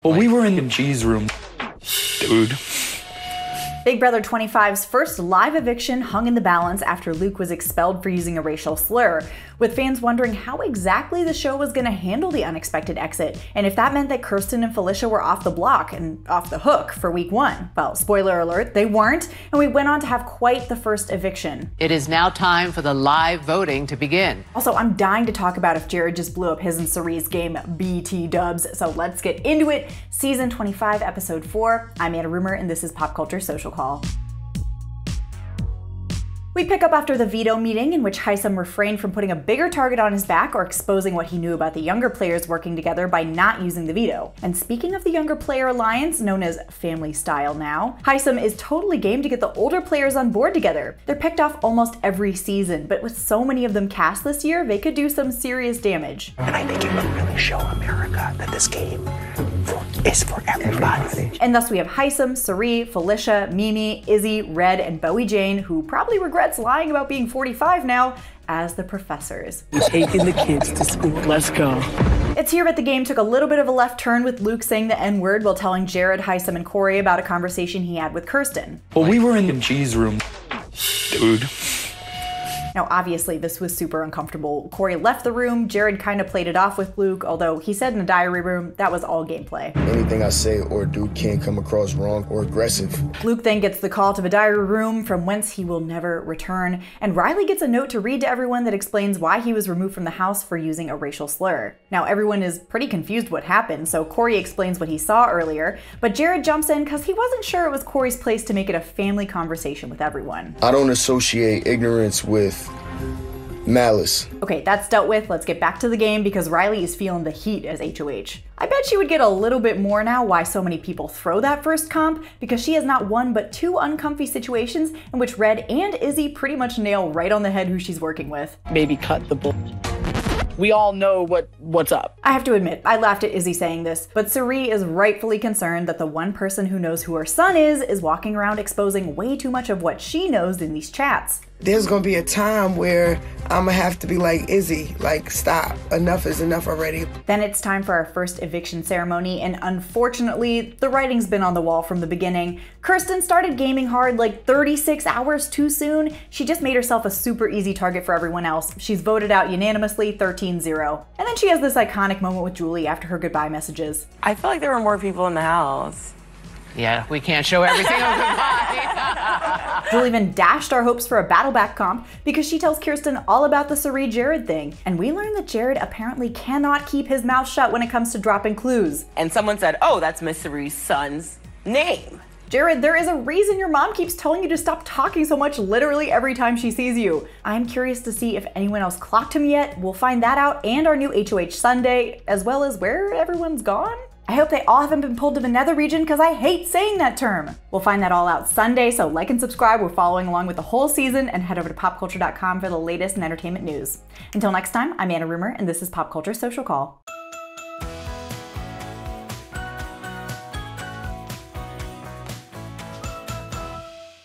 Well, we were in G's room, dude. Big Brother 25's first live eviction hung in the balance after Luke was expelled for using a racial slur, with fans wondering how exactly the show was going to handle the unexpected exit, and if that meant that Kirsten and Felicia were off the block and off the hook for week 1. Well, spoiler alert, they weren't, and we went on to have quite the first eviction. It is now time for the live voting to begin. Also, I'm dying to talk about if Jared just blew up his and Cerie's game BT dubs, so let's get into it. Season 25, Episode 4. I'm Anna Rumor, and this is Pop Culture Social Call. We pick up after the veto meeting in which 𝐒𝐲𝐻 refrained from putting a bigger target on his back or exposing what he knew about the younger players working together by not using the veto. And speaking of the younger player alliance, known as Family Style now, 𝐒𝐲𝐻 is totally game to get the older players on board together. They're picked off almost every season, but with so many of them cast this year, they could do some serious damage. And I think it would really show America that this game is for everybody. And thus we have 𝐒𝐲𝐻, Cirie, Felicia, Mimi, Izzy, Red, and Bowie Jane, who probably regrets lying about being 45 now, as the professors. Taking the kids to school. Let's go. It's here that the game took a little bit of a left turn with Luke saying the N-word while telling Jared, 𝐒𝐲𝐻, and Corey about a conversation he had with Kirsten. Well, we were in G's room, dude. Now, obviously, this was super uncomfortable. Corey left the room, Jared kind of played it off with Luke, although he said in the diary room that was all gameplay. Anything I say or do can come across wrong or aggressive. Luke then gets the call to the diary room from whence he will never return, and Riley gets a note to read to everyone that explains why he was removed from the house for using a racial slur. Now, everyone is pretty confused what happened, so Corey explains what he saw earlier, but Jared jumps in because he wasn't sure it was Corey's place to make it a family conversation with everyone. I don't associate ignorance with malice. Okay, that's dealt with. Let's get back to the game because Riley is feeling the heat as HOH. I bet she would get a little bit more now why so many people throw that first comp, because she has not one but 2 uncomfy situations in which Red and Izzy pretty much nail right on the head who she's working with. Maybe cut the bull. We all know what's up. I have to admit, I laughed at Izzy saying this, but Cirie is rightfully concerned that the one person who knows who her son is walking around exposing way too much of what she knows in these chats. There's gonna be a time where I'm gonna have to be like, Izzy, like, stop. Enough is enough already. Then it's time for our first eviction ceremony, and unfortunately, the writing's been on the wall from the beginning. Kirsten started gaming hard like 36 hours too soon. She just made herself a super easy target for everyone else. She's voted out unanimously 13-0. And then she has this iconic moment with Julie after her goodbye messages. I feel like there were more people in the house. Yeah, we can't show everything on goodbye. Julie even dashed our hopes for a battle back comp because she tells Kirsten all about the Cirie Jared thing. And we learn that Jared apparently cannot keep his mouth shut when it comes to dropping clues. And someone said, oh, that's Miss Cirie's son's name. Jared, there is a reason your mom keeps telling you to stop talking so much literally every time she sees you. I'm curious to see if anyone else clocked him yet. We'll find that out, and our new HOH Sunday, as well as where everyone's gone. I hope they all haven't been pulled to the nether region because I hate saying that term. We'll find that all out Sunday, so like and subscribe. We're following along with the whole season, and head over to popculture.com for the latest in entertainment news. Until next time, I'm Anna Rumor, and this is Pop Culture Social Call.